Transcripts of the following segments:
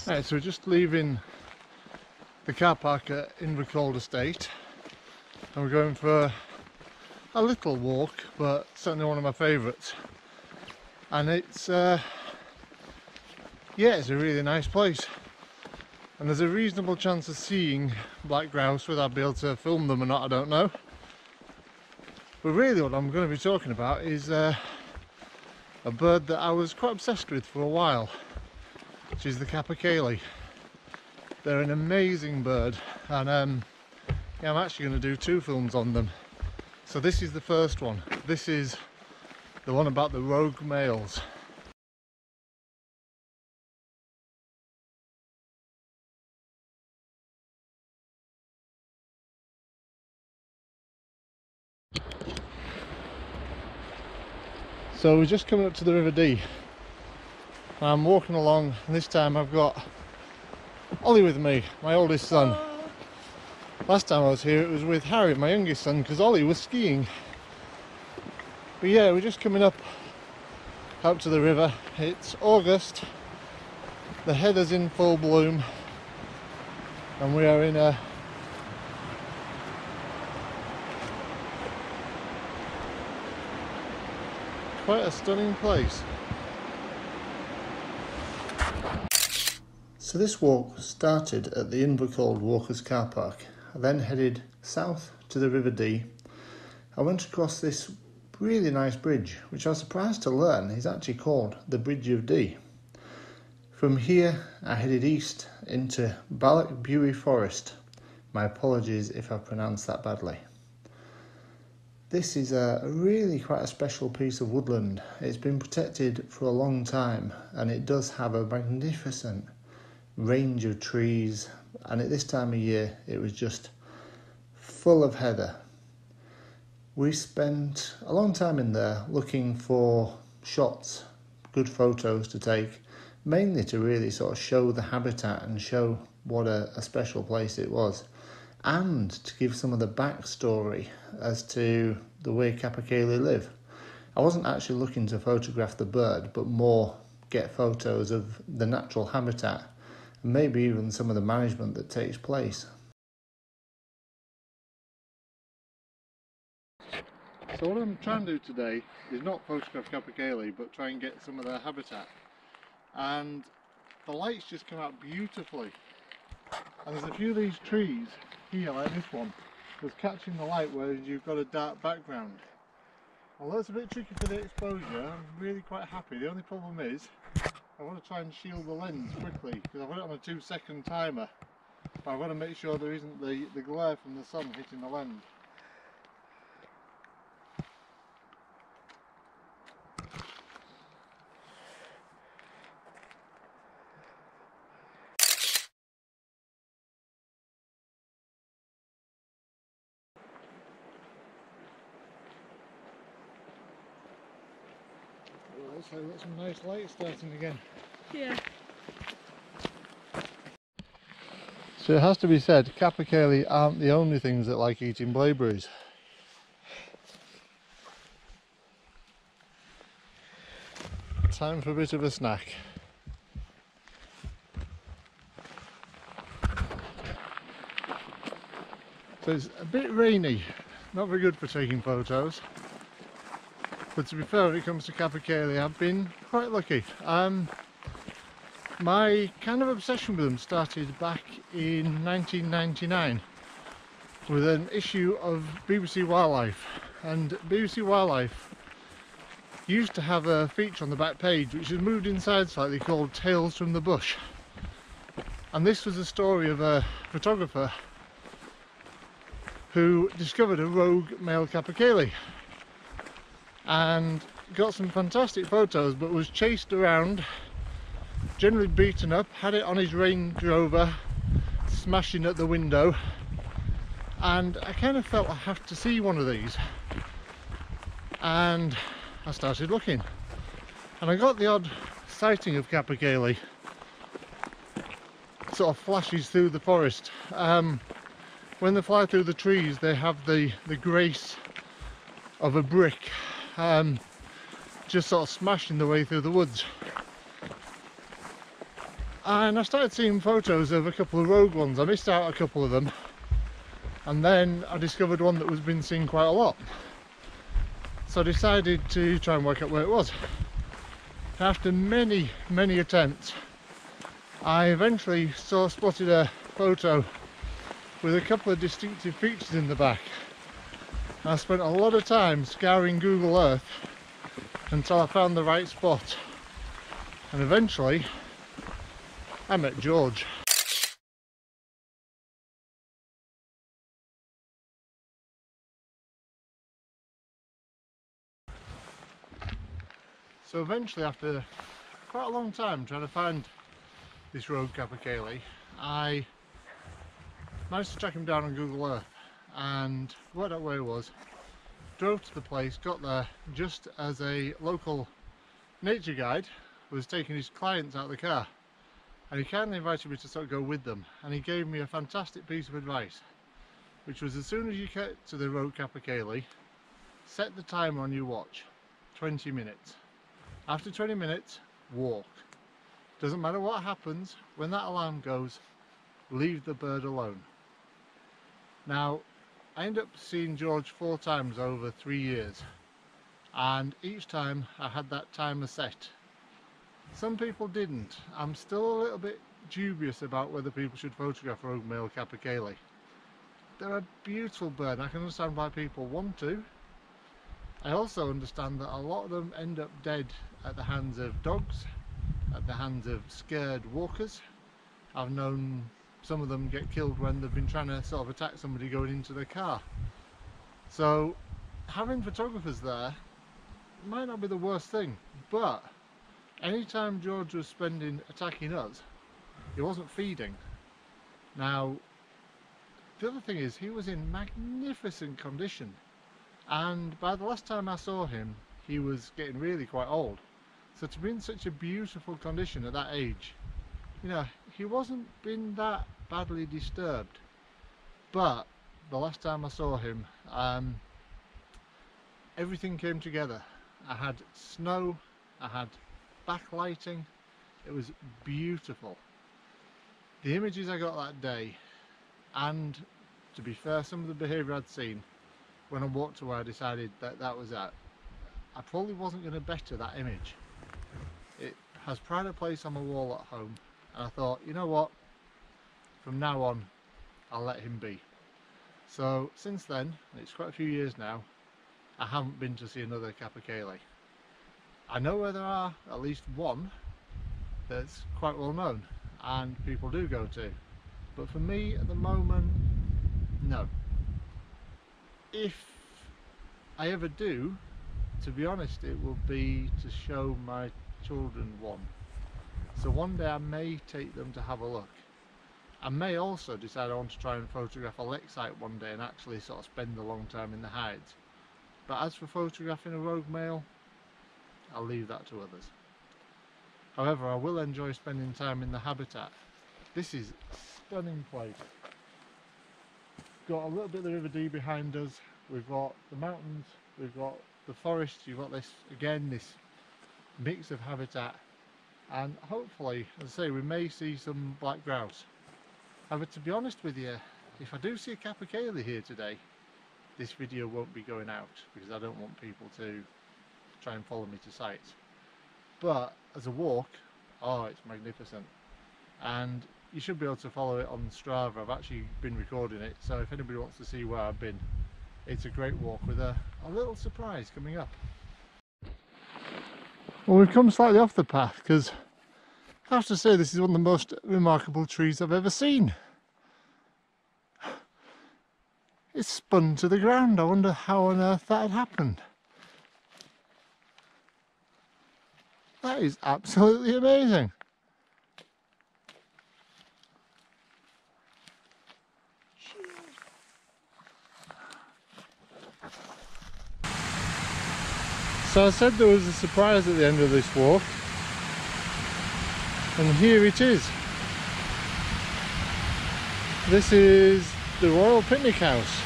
Right, so we're just leaving the car park at Invercold Estate and we're going for a little walk, but certainly one of my favourites. And it's yeah, it's a really nice place, and there's a reasonable chance of seeing black grouse. Whether I'll be able to film them or not, I don't know. But really what I'm going to be talking about is a bird that I was quite obsessed with for a while, which is the Capercaillie. They're an amazing bird, and yeah, I'm actually going to do 2 films on them. So this is the first one. This is the one about the rogue males. So we're just coming up to the River Dee. I'm walking along, and this time I've got Ollie with me, my oldest son. Last time I was here it was with Harry, my youngest son, because Ollie was skiing. But yeah, we're just coming up to the river. It's August, the heather's in full bloom, and we are in a quite a stunning place. So this walk started at the Invercold Walkers car park. I then headed south to the River Dee. I went across this really nice bridge, which I was surprised to learn is actually called the Bridge of Dee. From here I headed east into Ballochbury Forest. My apologies if I pronounced that badly. This is a really quite a special piece of woodland. It's been protected for a long time, and it does have a magnificent range of trees, and at this time of year it was just full of heather. We spent a long time in there looking for shots, good photos to take, mainly to really sort of show the habitat and show what a special place it was, and to give some of the backstory as to the way Capercaillie live. I wasn't actually looking to photograph the bird, but more get photos of the natural habitat, and maybe even some of the management that takes place. So what I'm trying to do today is not photograph Capercaillie, but try and get some of their habitat. And the lights just come out beautifully. And there's a few of these trees here, like this one, that's catching the light where you've got a dark background. Although it's a bit tricky for the exposure, I'm really quite happy. The only problem is I want to try and shield the lens quickly, because I've got it on a 2-second timer. But I want to make sure there isn't the glare from the sun hitting the lens. Looks like we've got some nice light starting again. Yeah. So it has to be said, Capercaillie aren't the only things that like eating blaeberries. Time for a bit of a snack. So it's a bit rainy, not very good for taking photos. But to be fair, when it comes to Capercaillie, I've been quite lucky. My kind of obsession with them started back in 1999 with an issue of BBC Wildlife. And BBC Wildlife used to have a feature on the back page which has moved inside slightly, called Tales from the Bush. And this was a story of a photographer who discovered a rogue male Capercaillie and got some fantastic photos, but was chased around, generally beaten up, had it on his Range Rover smashing at the window, and I kind of felt I have to see one of these, and I started looking, and I got the odd sighting of Capercaillie, sort of flashes through the forest. When they fly through the trees, they have the grace of a brick, just sort of smashing the way through the woods. and I started seeing photos of a couple of rogue ones. I missed out a couple of them, and then I discovered one that was been seen quite a lot. So I decided to try and work out where it was. After many attempts, I eventually spotted a photo with a couple of distinctive features in the back. I spent a lot of time scouring Google Earth until I found the right spot, and eventually I met George. So eventually, after quite a long time trying to find this rogue Capercaillie, I managed to track him down on Google Earth and worked out where he was, drove to the place, got there just as a local nature guide was taking his clients out of the car, and he kindly invited me to sort of go with them, and he gave me a fantastic piece of advice, which was, as soon as you get to the rogue Capercaillie, set the timer on your watch, 20 minutes. After 20 minutes, walk. Doesn't matter what happens, when that alarm goes, leave the bird alone. Now, I ended up seeing George 4 times over 3 years, and each time I had that timer set. Some people didn't. I'm still a little bit dubious about whether people should photograph rogue male Capercaillie. They're a beautiful bird, and I can understand why people want to. I also understand that a lot of them end up dead at the hands of dogs, at the hands of scared walkers. I've known some of them get killed when they've been trying to sort of attack somebody going into their car. So having photographers there might not be the worst thing, but anytime George was spending attacking us, he wasn't feeding. Now, the other thing is, he was in magnificent condition, and by the last time I saw him, he was getting really quite old. So to be in such a beautiful condition at that age, you know, he wasn't been that badly disturbed. But the last time I saw him, everything came together. I had snow, I had backlighting, it was beautiful. The images I got that day, and to be fair, some of the behaviour I'd seen, when I walked away I decided that that was it. I probably wasn't going to better that image. It has pride of place on my wall at home, and I thought, you know what, from now on I'll let him be. So since then, it's quite a few years now, I haven't been to see another Capercaillie. I know where there are at least one that's quite well known and people do go to, but for me at the moment, no. If I ever do, to be honest, it will be to show my children one. So one day I may take them to have a look. I may also decide I want to try and photograph a lake site one day and actually sort of spend a long time in the hides. But as for photographing a rogue male, I'll leave that to others. However, I will enjoy spending time in the habitat. This is a stunning place. Got a little bit of the River Dee behind us, we've got the mountains, we've got the forest, you've got this, again, this mix of habitat, and hopefully, as I say, we may see some black grouse. However, to be honest with you, if I do see a Capercaillie here today, this video won't be going out because I don't want people to try and follow me to sites. But as a walk, oh, it's magnificent, and you should be able to follow it on Strava. I've actually been recording it, so if anybody wants to see where I've been, it's a great walk with a little surprise coming up. Well, we've come slightly off the path because I have to say this is one of the most remarkable trees I've ever seen. It's spun to the ground. I wonder how on earth that had happened. That is absolutely amazing. So I said there was a surprise at the end of this walk, and here it is. This is the Royal Picnic House,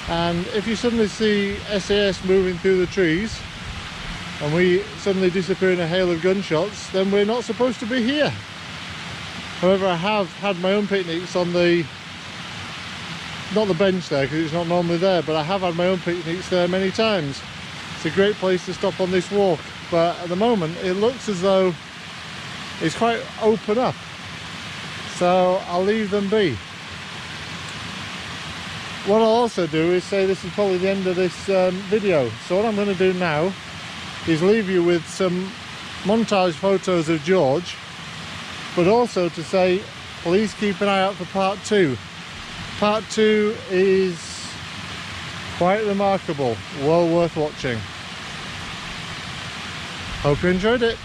and if you suddenly see SAS moving through the trees and we suddenly disappear in a hail of gunshots, then we're not supposed to be here. However, I have had my own picnics on the, not the bench there because it's not normally there, but I have had my own picnics there many times. It's a great place to stop on this walk, but at the moment it looks as though it's quite open up, so I'll leave them be. What I'll also do is say this is probably the end of this video, so what I'm going to do now is leave you with some montage photos of George, but also to say please keep an eye out for part 2. Part 2 is quite remarkable, well worth watching. Hope you enjoyed it.